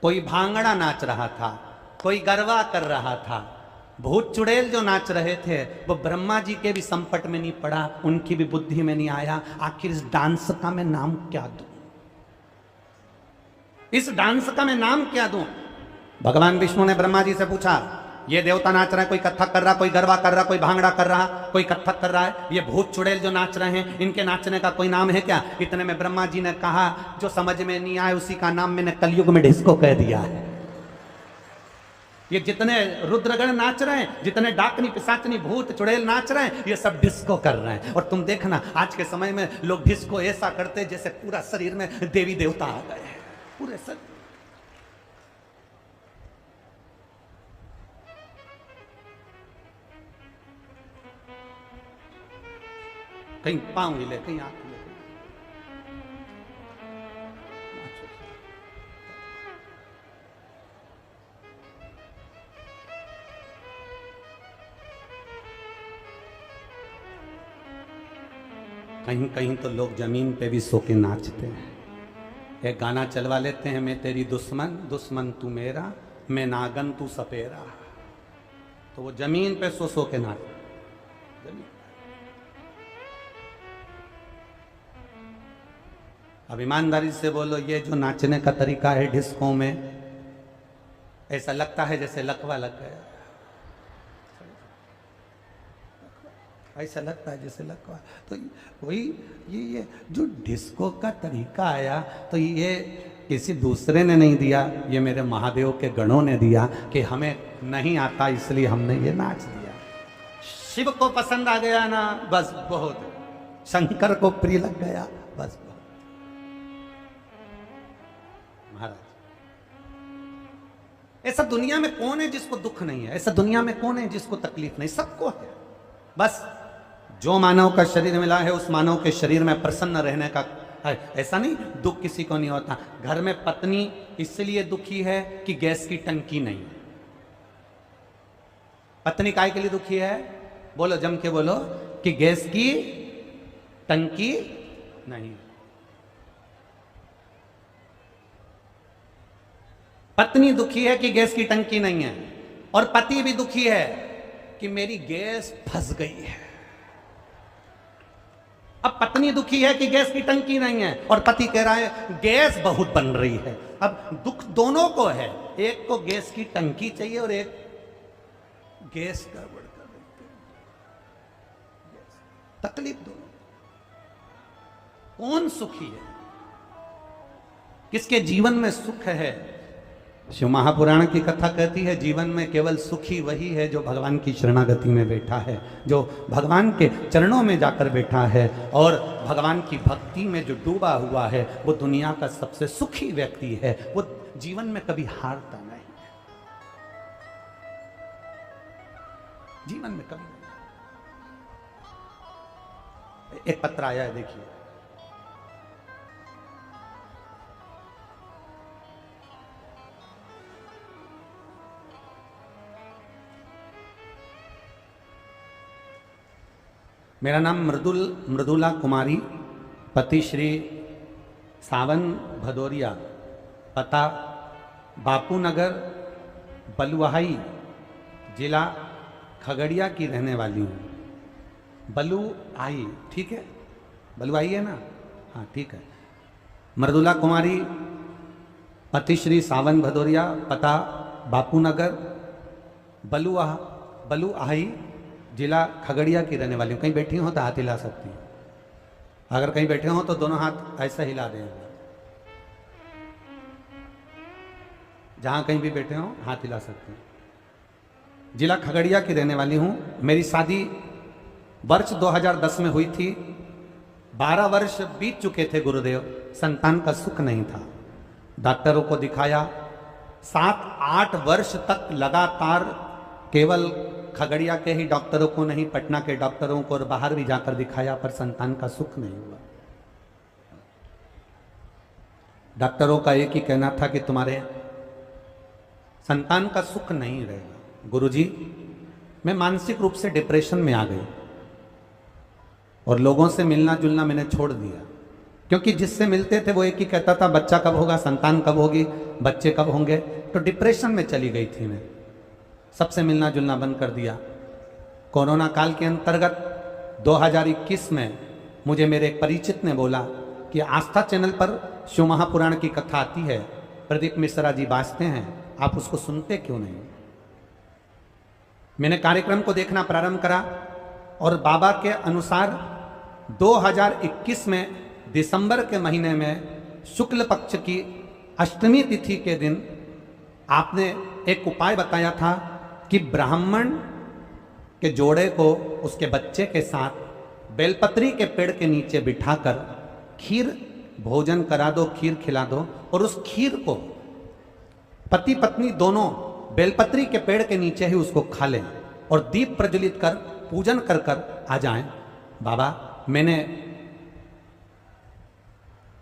कोई भांगड़ा नाच रहा था, कोई गरबा कर रहा था। भूत चुड़ैल जो नाच रहे थे वो ब्रह्मा जी के भी संपट में नहीं पड़ा, उनकी भी बुद्धि में नहीं आया, आखिर इस डांस का मैं नाम क्या दूं, इस डांस का मैं नाम क्या दूं। भगवान विष्णु ने ब्रह्मा जी से पूछा, ये देवता नाच रहा है, कोई कथक कर रहा, कोई गरबा कर रहा, कोई भांगड़ा कर रहा, कोई कथक कर रहा है, ये भूत चुड़ैल जो नाच रहे हैं इनके नाचने का कोई नाम है क्या? इतने में ब्रह्मा जी ने कहा, जो समझ में नहीं आए उसी का नाम मैंने कलयुग में डिस्को कह दिया है। ये जितने रुद्रगण नाच रहे हैं, जितने डाकनी पिशाचनी भूत चुड़ैल नाच रहे हैं, ये सब डिस्को कर रहे हैं। और तुम देखना आज के समय में लोग डिस्को ऐसा करते जैसे पूरा शरीर में देवी देवता आ गए हैं, पूरे शरीर। कहीं पांव हिले, कहीं आंख हिले, कहीं कहीं तो लोग जमीन पे भी सो के नाचते हैं। एक गाना चलवा लेते हैं, मैं तेरी दुश्मन दुश्मन तू मेरा, मैं नागन तू सपेरा। तो वो जमीन पे सो के नाच। अब ईमानदारी से बोलो, ये जो नाचने का तरीका है डिस्को में, ऐसा लगता है जैसे लकवा लग गया, ऐसा लगता है जैसे लकवा। तो वही ये जो डिस्को का तरीका आया, तो ये किसी दूसरे ने नहीं दिया, ये मेरे महादेव के गणों ने दिया कि हमें नहीं आता इसलिए हमने ये नाच दिया। शिव को पसंद आ गया ना, बस बहुत, शंकर को प्रिय लग गया, बस बहुत। ऐसा दुनिया में कौन है जिसको दुख नहीं है? ऐसा दुनिया में कौन है जिसको तकलीफ नहीं? सबको है। बस जो मानव का शरीर मिला है उस मानव के शरीर में प्रसन्न रहने का है। ऐसा नहीं दुख किसी को नहीं होता। घर में पत्नी इसलिए दुखी है कि गैस की टंकी नहीं है। पत्नी काय के लिए दुखी है? बोलो, जम के बोलो, कि गैस की टंकी नहीं। पत्नी दुखी है कि गैस की टंकी नहीं है, और पति भी दुखी है कि मेरी गैस फंस गई है। अब पत्नी दुखी है कि गैस की टंकी नहीं है, और पति कह रहा है गैस बहुत बन रही है। अब दुख दोनों को है, एक को गैस की टंकी चाहिए और एक गैस गड़बड़ कर रही है। तकलीफ दोनों। कौन सुखी है? किसके जीवन में सुख है? शिव महापुराण की कथा कहती है, जीवन में केवल सुखी वही है जो भगवान की शरणागति में बैठा है, जो भगवान के चरणों में जाकर बैठा है और भगवान की भक्ति में जो डूबा हुआ है, वो दुनिया का सबसे सुखी व्यक्ति है। वो जीवन में कभी हारता नहीं है, जीवन में कभी नहीं। एक पत्र आया है, देखिए। मेरा नाम मृदुला कुमारी, पति श्री सावन भदौरिया, पता बापू नगर बलुआही, जिला खगड़िया की रहने वाली हूँ। बलुआही, ठीक है? बलुआही है ना? हाँ, ठीक है। मृदुला कुमारी, पति श्री सावन भदौरिया, पता बापू नगर बलुआही, जिला खगड़िया की रहने वाली हूँ। कहीं बैठी हो तो हाथ हिला सकती हैं। अगर कहीं बैठे हो तो दोनों हाथ ऐसा हिला दें। जहां कहीं भी बैठे हो हाथ हिला सकते हैं। जिला खगड़िया की रहने वाली हूँ। मेरी शादी वर्ष 2010 में हुई थी। 12 वर्ष बीत चुके थे गुरुदेव, संतान का सुख नहीं था। डॉक्टरों को दिखाया, 7-8 वर्ष तक लगातार केवल खगड़िया के ही डॉक्टरों को नहीं, पटना के डॉक्टरों को और बाहर भी जाकर दिखाया, पर संतान का सुख नहीं हुआ। डॉक्टरों का एक ही कहना था कि तुम्हारे संतान का सुख नहीं रहेगा। गुरुजी, मैं मानसिक रूप से डिप्रेशन में आ गई और लोगों से मिलना जुलना मैंने छोड़ दिया, क्योंकि जिससे मिलते थे वो एक ही कहता था बच्चा कब होगा, संतान कब होगी, बच्चे कब होंगे। तो डिप्रेशन में चली गई थी मैं, सबसे मिलना जुलना बंद कर दिया। कोरोना काल के अंतर्गत 2021 में मुझे मेरे एक परिचित ने बोला कि आस्था चैनल पर शिव महापुराण की कथा आती है, प्रदीप मिश्रा जी बाजते हैं, आप उसको सुनते क्यों नहीं। मैंने कार्यक्रम को देखना प्रारंभ करा और बाबा के अनुसार 2021 में दिसंबर के महीने में शुक्ल पक्ष की अष्टमी तिथि के दिन आपने एक उपाय बताया था कि ब्राह्मण के जोड़े को उसके बच्चे के साथ बेलपत्री के पेड़ के नीचे बिठाकर खीर भोजन करा दो, खीर खिला दो, और उस खीर को पति पत्नी दोनों बेलपत्री के पेड़ के नीचे ही उसको खा लें और दीप प्रज्वलित कर पूजन कर कर आ जाएं। बाबा, मैंने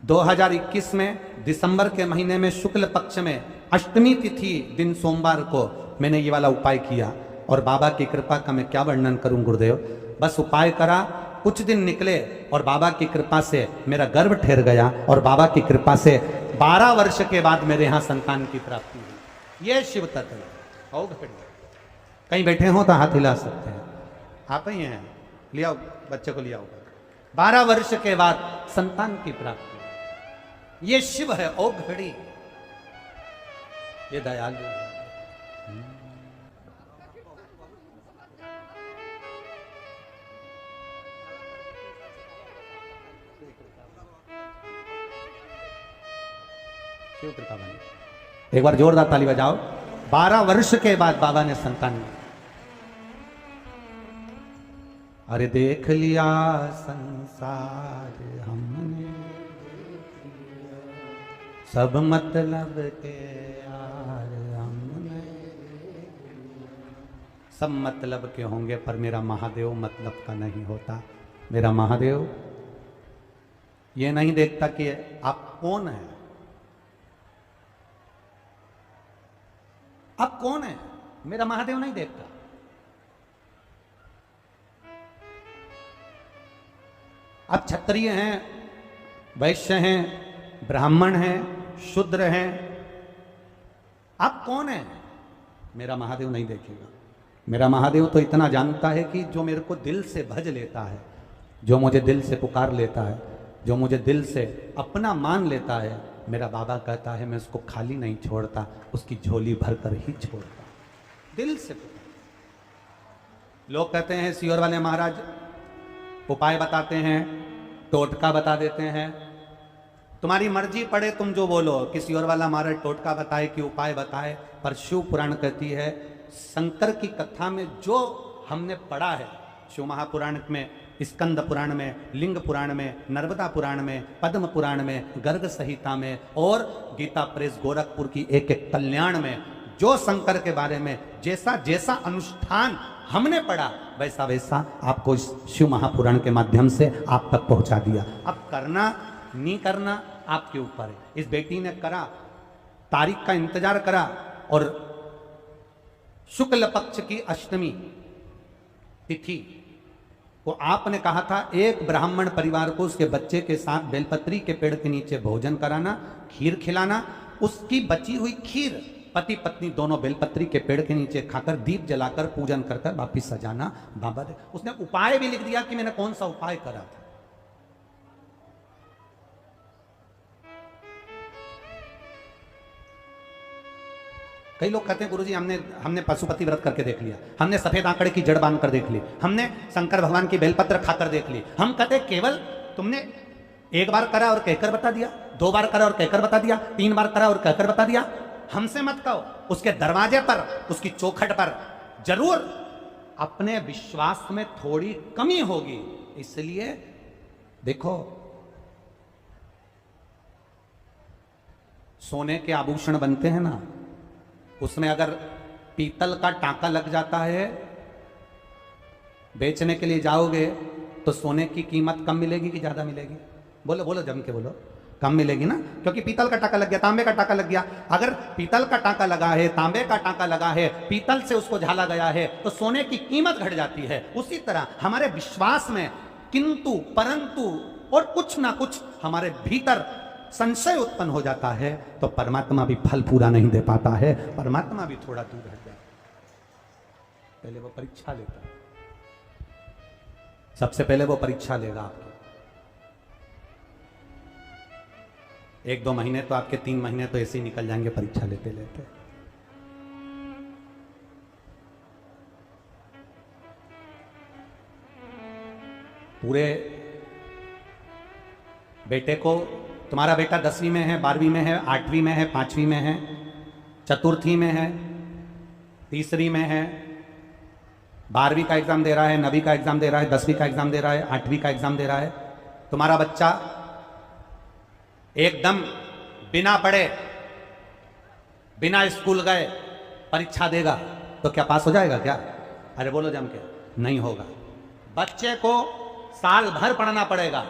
2021 में दिसंबर के महीने में शुक्ल पक्ष में अष्टमी तिथि दिन सोमवार को मैंने ये वाला उपाय किया और बाबा की कृपा का मैं क्या वर्णन करूं गुरुदेव। बस उपाय करा, कुछ दिन निकले और बाबा की कृपा से मेरा गर्भ ठहर गया और बाबा की कृपा से 12 वर्ष के बाद मेरे यहाँ संतान की प्राप्ति हुई। ये शिव तत्व है। कहीं बैठे हो तो हाथ हिला सकते हैं, आप ही हैं, लिया बच्चे को लिया होगा। 12 वर्ष के बाद संतान की प्राप्ति, ये शिव है। ओ घड़ी, ये दयालु है। शिव कृपा बनी। एक बार जोरदार ताली बजाओ। 12 वर्ष के बाद बाबा ने संतान ली। अरे देख लिया संसार हमने, सब मतलब के यार हमने, सब मतलब के होंगे पर मेरा महादेव मतलब का नहीं होता। मेरा महादेव ये नहीं देखता कि आप कौन है, आप कौन है, मेरा महादेव नहीं देखता। आप क्षत्रिय हैं, वैश्य हैं, ब्राह्मण हैं, शूद्र हैं, आप कौन हैं, मेरा महादेव नहीं देखेगा। मेरा महादेव तो इतना जानता है कि जो मेरे को दिल से भज लेता है, जो मुझे दिल से पुकार लेता है, जो मुझे दिल से अपना मान लेता है, मेरा बाबा कहता है मैं उसको खाली नहीं छोड़ता, उसकी झोली भरकर ही छोड़ता, दिल से पुकार। लोग कहते हैं सियोर वाले महाराज उपाय बताते हैं, टोटका बता देते हैं। तुम्हारी मर्जी पड़े तुम जो बोलो, किसी और वाला महाराज टोटका बताए कि उपाय बताए, पर शिव पुराण कहती है, शंकर की कथा में जो हमने पढ़ा है, शिव महापुराण में, स्कंद पुराण में, लिंग पुराण में, नर्मदा पुराण में, पद्म पुराण में, गर्ग संहिता में और गीता प्रेस गोरखपुर की एक एक कल्याण में, जो शंकर के बारे में जैसा जैसा अनुष्ठान हमने पढ़ा वैसा वैसा आपको इस शिव महापुराण के माध्यम से आप तक पहुंचा दिया। अब करना नहीं करना आपके ऊपर है। इस बेटी ने करा, तारीख का इंतजार करा और शुक्ल पक्ष की अष्टमी तिथि को आपने कहा था एक ब्राह्मण परिवार को उसके बच्चे के साथ बेलपत्री के पेड़ के नीचे भोजन कराना, खीर खिलाना, उसकी बची हुई खीर पति पत्नी दोनों बेलपत्री के पेड़ के नीचे खाकर दीप जलाकर पूजन कर वापिस सजाना। बाबा ने उसने उपाय भी लिख दिया कि मैंने कौन सा उपाय करा था। कई लोग कहते हैं गुरुजी हमने पशुपति व्रत करके देख लिया, हमने सफेद आंकड़े की जड़ बांध कर देख ली, हमने शंकर भगवान की बेलपत्र खाकर देख ली। हम कहते केवल तुमने एक बार करा और कहकर बता दिया, 2 बार करा और कहकर बता दिया, 3 बार करा और कहकर बता दिया। हमसे मत कहो, उसके दरवाजे पर, उसकी चौखट पर जरूर अपने विश्वास में थोड़ी कमी होगी। इसलिए देखो, सोने के आभूषण बनते हैं ना, उसमें अगर पीतल का टांका लग जाता है, बेचने के लिए जाओगे तो सोने की कीमत कम मिलेगी कि ज्यादा मिलेगी? बोलो बोलो, जम के बोलो। कम मिलेगी ना, क्योंकि पीतल का टांका लग गया, तांबे का टांका लग गया। अगर पीतल का टांका लगा है, तांबे का टांका लगा है, पीतल से उसको झाला गया है, तो सोने की कीमत घट जाती है। उसी तरह हमारे विश्वास में किंतु परंतु और कुछ ना कुछ हमारे भीतर संशय उत्पन्न हो जाता है, तो परमात्मा भी फल पूरा नहीं दे पाता है, परमात्मा भी थोड़ा दूर हट जाता है। पहले वो परीक्षा लेता है, सबसे पहले वो परीक्षा लेगा आपकी। 1-2 महीने तो आपके, 3 महीने तो ऐसे ही निकल जाएंगे परीक्षा लेते लेते। पूरे बेटे को, तुम्हारा बेटा 10वीं में है, 12वीं में है, 8वीं में है, 5वीं में है, चतुर्थी में है, तीसरी में है, 12वीं का एग्जाम दे रहा है, 9वीं का एग्जाम दे रहा है, 10वीं का एग्जाम दे रहा है, 8वीं का एग्जाम दे रहा है। तुम्हारा बच्चा एकदम बिना पढ़े, बिना स्कूल गए परीक्षा देगा तो क्या पास हो जाएगा क्या? अरे बोलो जम के, नहीं होगा। बच्चे को साल भर पढ़ना पड़ेगा,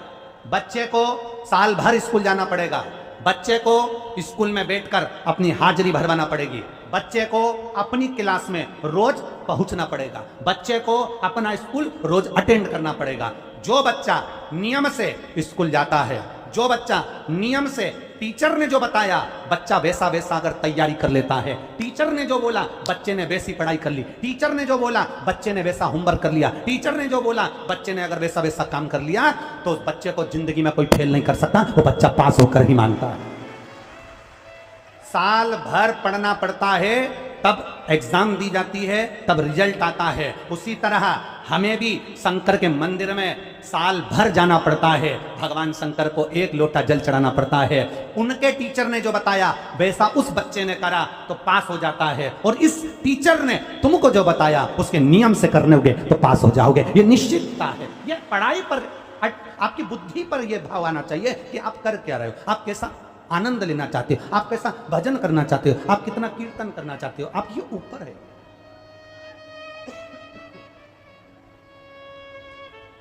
बच्चे को साल भर स्कूल जाना पड़ेगा, बच्चे को स्कूल में बैठकर अपनी हाजिरी भरवाना पड़ेगी, बच्चे को अपनी क्लास में रोज पहुंचना पड़ेगा, बच्चे को अपना स्कूल रोज अटेंड करना पड़ेगा। जो बच्चा नियम से स्कूल जाता है, जो बच्चा नियम से टीचर ने जो बताया, बच्चा वैसा वैसा अगर तैयारी कर लेता है, टीचर ने जो बोला बच्चे ने वैसी पढ़ाई कर ली, टीचर ने जो बोला बच्चे ने वैसा होमवर्क कर लिया, टीचर ने जो बोला बच्चे ने अगर वैसा वैसा काम कर लिया, तो उस बच्चे को जिंदगी में कोई फेल नहीं कर सकता, वो बच्चा पास होकर ही मानता है। साल भर पढ़ना पड़ता है, तब एग्जाम दी जाती है, तब रिजल्ट आता है। उसी तरह हमें भी शंकर के मंदिर में साल भर जाना पड़ता है, भगवान शंकर को 1 लोटा जल चढ़ाना पड़ता है। उनके टीचर ने जो बताया वैसा उस बच्चे ने करा तो पास हो जाता है, और इस टीचर ने तुमको जो बताया उसके नियम से करने होगे तो पास हो जाओगे। ये निश्चितता है। ये पढ़ाई पर, आपकी बुद्धि पर यह भाव आना चाहिए कि आप कर क्या रहे हो, आप कैसा आनंद लेना चाहते हो, आप कैसा भजन करना चाहते हो, आप कितना कीर्तन करना चाहते हो, आप ये ऊपर है,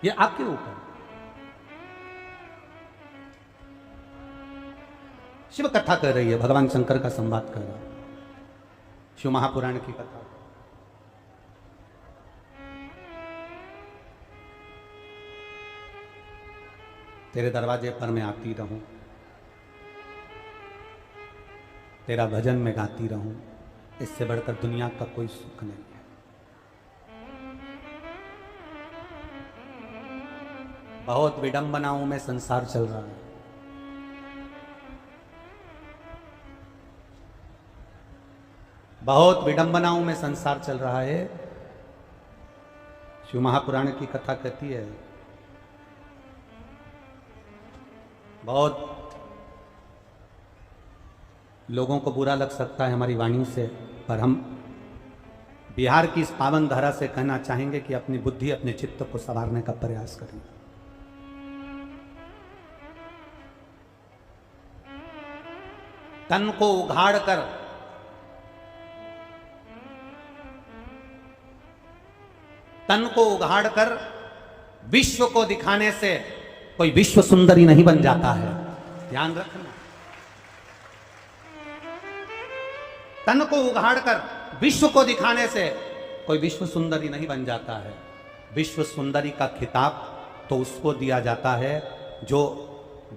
ये आपके ऊपर। शिव कथा कर रही है, भगवान शंकर का संवाद कर रहा है, शिव महापुराण की कथा। तेरे दरवाजे पर मैं आती रहूं, तेरा भजन में गाती रहूं, इससे बढ़कर दुनिया का कोई सुख नहीं है। बहुत विडंबनाओं में संसार चल रहा है, बहुत विडंबनाओं में संसार चल रहा है। शिव महापुराण की कथा कहती है, बहुत लोगों को बुरा लग सकता है हमारी वाणी से, पर हम बिहार की इस पावन धारा से कहना चाहेंगे कि अपनी बुद्धि, अपने चित्त को संवारने का प्रयास करें। तन को उघाड़ कर विश्व को दिखाने से कोई विश्व सुंदरी नहीं बन जाता है, ध्यान रखना। तन को उघाड़कर विश्व को दिखाने से कोई विश्व सुंदरी नहीं बन जाता है। विश्व सुंदरी का खिताब तो उसको दिया जाता है जो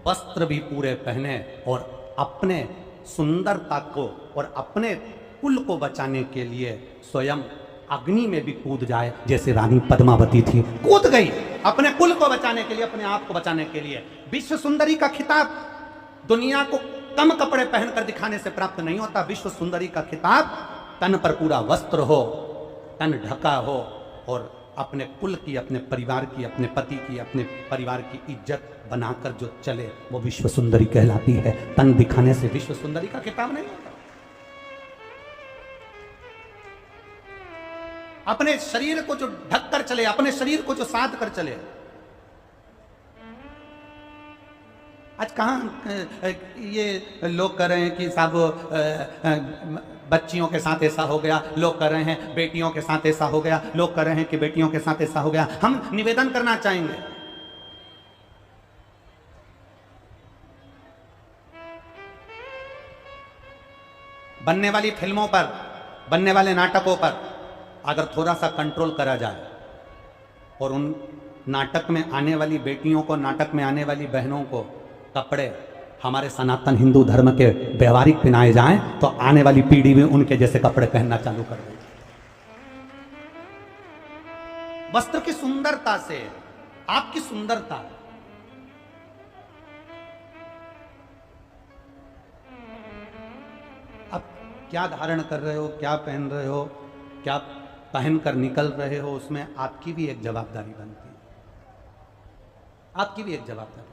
वस्त्र भी पूरे पहने और अपने सुंदरता को और अपने कुल को बचाने के लिए स्वयं अग्नि में भी कूद जाए, जैसे रानी पद्मावती थी, कूद गई अपने कुल को बचाने के लिए, अपने आप को बचाने के लिए। विश्व सुंदरी का खिताब दुनिया को कम कपड़े पहनकर दिखाने से प्राप्त नहीं होता। विश्व सुंदरी का खिताब तन पर पूरा वस्त्र हो, तन ढका हो, और अपने कुल की, अपने परिवार की, अपने पति की, अपने परिवार की इज्जत बनाकर जो चले, वो विश्व सुंदरी कहलाती है। तन दिखाने से विश्व सुंदरी का खिताब नहीं होता। अपने शरीर को जो ढक कर चले, अपने शरीर को जो साध कर चले। आज कहाँ ये लोग कह रहे हैं कि साहब बच्चियों के साथ ऐसा हो गया, लोग कह रहे हैं बेटियों के साथ ऐसा हो गया, लोग कह रहे हैं कि बेटियों के साथ ऐसा हो गया। हम निवेदन करना चाहेंगे, बनने वाली फिल्मों पर, बनने वाले नाटकों पर अगर थोड़ा सा कंट्रोल करा जाए और उन नाटक में आने वाली बेटियों को, नाटक में आने वाली बहनों को कपड़े हमारे सनातन हिंदू धर्म के व्यवहारिक पहनाए जाएं तो आने वाली पीढ़ी भी उनके जैसे कपड़े पहनना चालू कर देगी। वस्त्र की सुंदरता से आपकी सुंदरता, अब क्या धारण कर रहे हो, क्या पहन रहे हो, क्या पहनकर निकल रहे हो, उसमें आपकी भी एक जवाबदारी बनती है, आपकी भी एक जवाबदारी।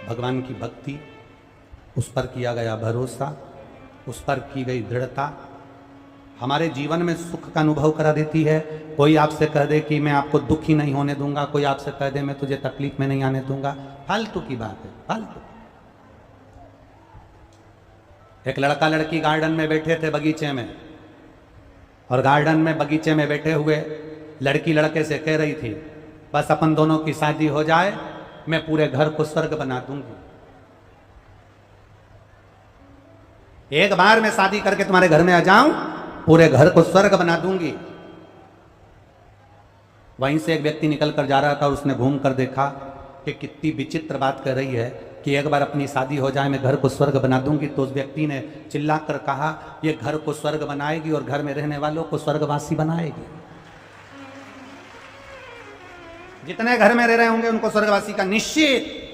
भगवान की भक्ति, उस पर किया गया भरोसा, उस पर की गई दृढ़ता हमारे जीवन में सुख का अनुभव करा देती है। कोई आपसे कह दे कि मैं आपको दुखी नहीं होने दूंगा, कोई आपसे कह दे मैं तुझे तकलीफ में नहीं आने दूंगा, फालतू की बात है, फालतू। एक लड़का लड़की गार्डन में बैठे थे, बगीचे में, और गार्डन में बगीचे में बैठे हुए लड़की लड़के से कह रही थी बस अपन दोनों की शादी हो जाए, मैं पूरे घर को स्वर्ग बना दूंगी। एक बार मैं शादी करके तुम्हारे घर में आ जाऊं, पूरे घर को स्वर्ग बना दूंगी। वहीं से एक व्यक्ति निकल कर जा रहा था और उसने घूम कर देखा कि कितनी विचित्र बात कर रही है कि एक बार अपनी शादी हो जाए मैं घर को स्वर्ग बना दूंगी। तो उस व्यक्ति ने चिल्ला कर कहा ये घर को स्वर्ग बनाएगी और घर में रहने वालों को स्वर्गवासी बनाएगी। जितने घर में रह रहे होंगे उनको स्वर्गवासी का निश्चितता।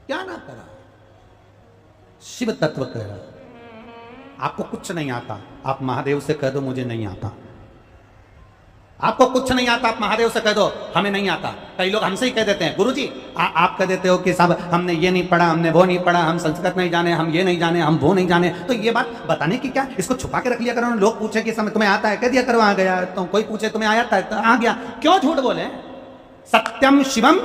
क्या ना करा, शिव तत्व कह रहा, आपको कुछ नहीं आता, आप महादेव से कह दो मुझे नहीं आता। आपको कुछ नहीं आता, आप महादेव से कह दो हमें नहीं आता। कई लोग हमसे ही कह देते हैं गुरुजी आप कह देते हो कि साहब हमने ये नहीं पढ़ा, हमने वो नहीं पढ़ा, हम संस्कृत नहीं जाने, हम ये नहीं जाने, हम वो नहीं जाने। तो ये बात बताने की क्या, इसको छुपा के रख लिया करो। लोग पूछे कि समय तुम्हें आता है, कह दिया करो आ गया। तो कोई पूछे तुम्हें आया था तो आ गया। क्यों झूठ बोले? सत्यम शिवम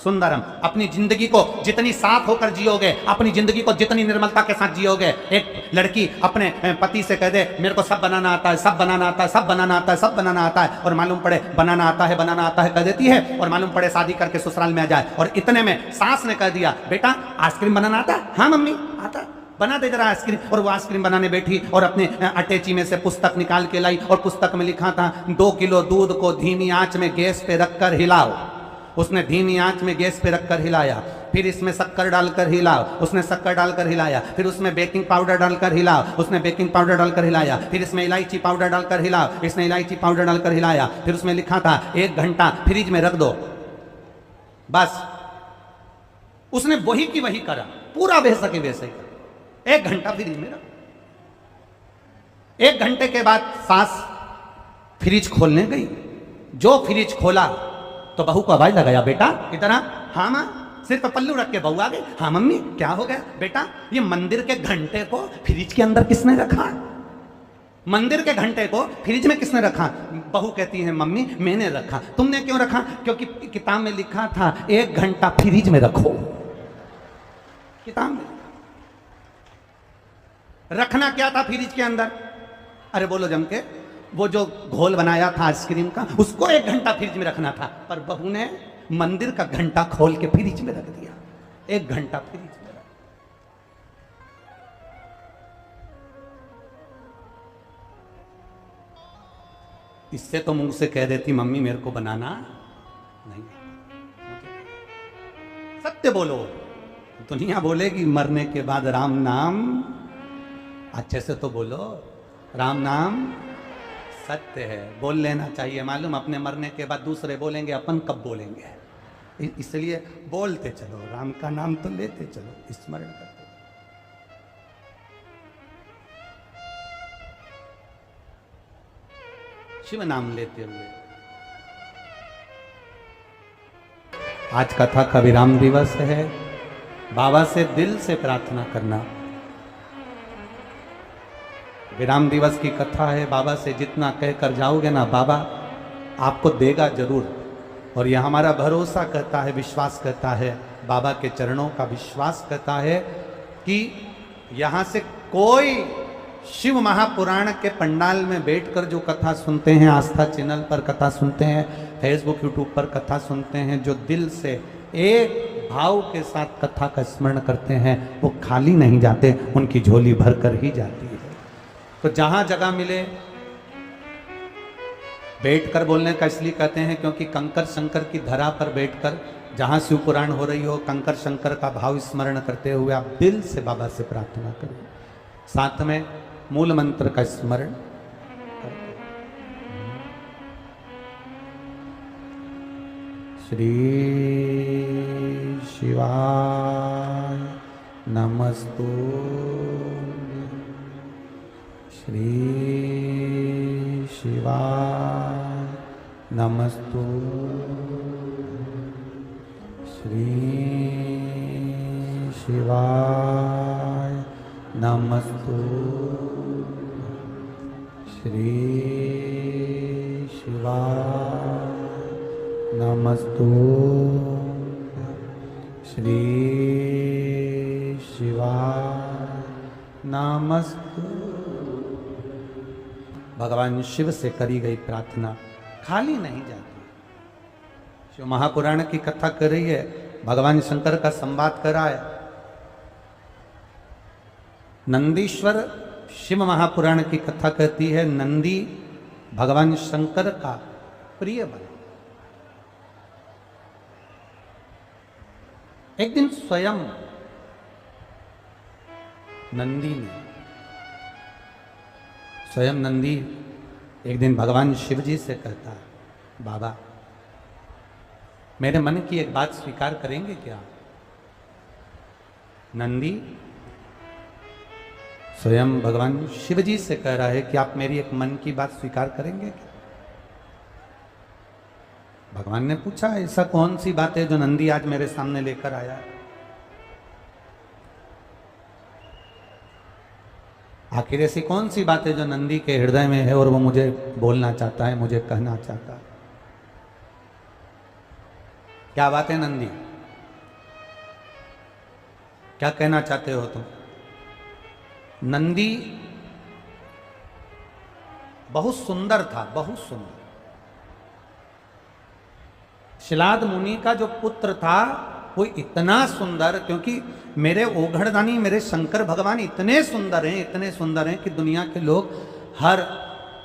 सुंदरम। अपनी जिंदगी को जितनी साफ होकर जियोगे, अपनी जिंदगी को जितनी निर्मलता के साथ जियोगे। एक लड़की अपने पति से कह दे मेरे को सब बनाना आता है, सब बनाना आता है, सब बनाना आता है, सब बनाना आता है, और मालूम पड़े बनाना आता है, बनाना आता है कह देती है, और मालूम पड़े शादी करके ससुराल में आ जाए और इतने में सास ने कह दिया बेटा आइसक्रीम बनाना आता है? हाँ मम्मी आता, बना दे जरा आइसक्रीम। और वो आइसक्रीम बनाने बैठी और अपने अटैची में से पुस्तक निकाल के लाई, और पुस्तक में लिखा था 2 किलो दूध को धीमी आंच में गैस पे रखकर हिलाओ। उसने धीमी आंच में गैस पे रखकर हिलाया, फिर इसमें शक्कर डालकर हिलाओ, उसने शक्कर डालकर हिलाया, फिर उसमें बेकिंग पाउडर डालकर हिलाओ, उसने बेकिंग पाउडर डालकर हिलाया, फिर इसमें इलायची पाउडर डालकर हिलाओ, इसने इलायची पाउडर डालकर हिलाया, फिर उसमें लिखा था 1 घंटा फ्रिज में रख दो। बस उसने वही की वही करा, पूरा वैसा के वैसे ही करा। 1 घंटा फ्रिज में रख। 1 घंटे के बाद सास फ्रिज खोलने गई। जो फ्रिज खोला तो बहू को आवाज लगाया बेटा इधर आ। हाँ मां, सिर पर पल्लू रख के बहू आ गई। हाँ मम्मी क्या हो गया? बेटा ये मंदिर के घंटे को फ्रिज के अंदर किसने रखा? मंदिर के घंटे को फ्रिज में किसने रखा? बहू कहती है मम्मी मैंने रखा। तुमने क्यों रखा? क्योंकि किताब में लिखा था 1 घंटा फ्रिज में रखो। किताब में रखना क्या था फ्रिज के अंदर? अरे बोलो जम के, वो जो घोल बनाया था आइसक्रीम का उसको 1 घंटा फ्रिज में रखना था, पर बहू ने मंदिर का घंटा खोल के फ्रिज में रख दिया। 1 घंटा फ्रिज में रख। इससे तो मुंह से कह देती मम्मी मेरे को बनाना नहीं। सत्य बोलो। दुनिया बोलेगी मरने के बाद राम नाम, अच्छे से तो बोलो राम नाम सत्य है, बोल लेना चाहिए। मालूम अपने मरने के बाद दूसरे बोलेंगे, अपन कब बोलेंगे? इसलिए बोलते चलो, राम का नाम तो लेते चलो, स्मरण करते। शिव नाम लेते हुए। आज कथा का विराम दिवस है। बाबा से दिल से प्रार्थना करना। विराम दिवस की कथा है। बाबा से जितना कहकर जाओगे ना, बाबा आपको देगा जरूर। और यह हमारा भरोसा करता है, विश्वास करता है, बाबा के चरणों का विश्वास करता है कि यहाँ से कोई शिव महापुराण के पंडाल में बैठकर जो कथा सुनते हैं, आस्था चैनल पर कथा सुनते हैं, फेसबुक यूट्यूब पर कथा सुनते हैं, जो दिल से एक भाव के साथ कथा का स्मरण करते हैं, वो खाली नहीं जाते, उनकी झोली भर कर ही जाती है। तो जहां जगह मिले बैठकर बोलने का इसलिए कहते हैं क्योंकि कंकर शंकर की धरा पर बैठकर जहां शिव पुराण हो रही हो, कंकर शंकर का भाव स्मरण करते हुए आप दिल से बाबा से प्रार्थना करें, साथ में मूल मंत्र का स्मरण। श्री शिवाय नमस्तु, श्री शिवाय नमस्तु, श्री शिवाय नमस्तु, श्री शिवाय नमस्तु, श्री शिवाय नमस्तु। भगवान शिव से करी गई प्रार्थना खाली नहीं जाती। शिव महापुराण की कथा कर रही है, भगवान शंकर का संवाद कर रहा है। नंदीश्वर शिव महापुराण की कथा कहती है, नंदी भगवान शंकर का प्रिय बना। एक दिन स्वयं नंदी एक दिन भगवान शिव जी से कहता है, बाबा मेरे मन की एक बात स्वीकार करेंगे क्या? नंदी स्वयं भगवान शिव जी से कह रहा है कि आप मेरी एक मन की बात स्वीकार करेंगे क्या? भगवान ने पूछा, ऐसा कौन सी बात है जो नंदी आज मेरे सामने लेकर आया है? आखिर ऐसी कौन सी बात है जो नंदी के हृदय में है और वो मुझे बोलना चाहता है, मुझे कहना चाहता है? क्या बात है नंदी? क्या कहना चाहते हो तुम? नंदी बहुत सुंदर था, बहुत सुंदर। शिलाद मुनि का जो पुत्र था वो इतना सुंदर, क्योंकि मेरे ओघड़दानी मेरे शंकर भगवान इतने सुंदर हैं कि दुनिया के लोग हर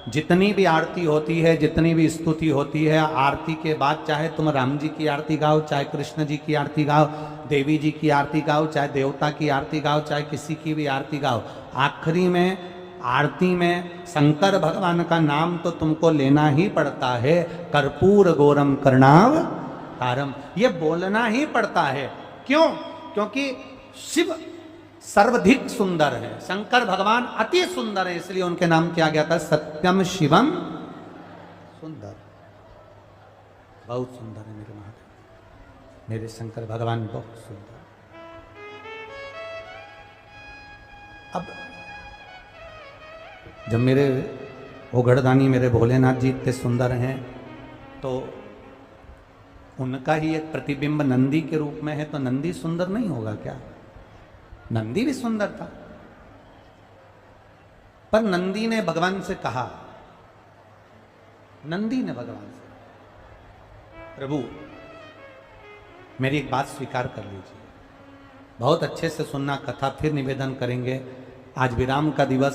जितनी भी आरती होती है, जितनी भी स्तुति होती है, आरती के बाद चाहे तुम राम जी की आरती गाओ, चाहे कृष्ण जी की आरती गाओ, देवी जी की आरती गाओ, चाहे देवता की आरती गाओ, चाहे किसी की भी आरती गाओ, आखिरी में आरती में शंकर भगवान का नाम तो तुमको लेना ही पड़ता है। कर्पूर गौरम करणाव तारम, ये बोलना ही पड़ता है। क्यों? क्योंकि शिव सर्वाधिक सुंदर है, शंकर भगवान अति सुंदर है, इसलिए उनके नाम किया गया था सत्यम शिवम सुंदर। बहुत सुंदर है मेरे महादेव, मेरे शंकर भगवान बहुत सुंदर। अब जब मेरे ओघड़दानी मेरे भोलेनाथ जी इतने सुंदर हैं, तो उनका ही एक प्रतिबिंब नंदी के रूप में है, तो नंदी सुंदर नहीं होगा क्या? नंदी भी सुंदर था, पर नंदी ने भगवान से कहा, नंदी ने भगवान से, प्रभु मेरी एक बात स्वीकार कर लीजिए। बहुत अच्छे से सुनना, कथा फिर निवेदन करेंगे। आज विराम का दिवस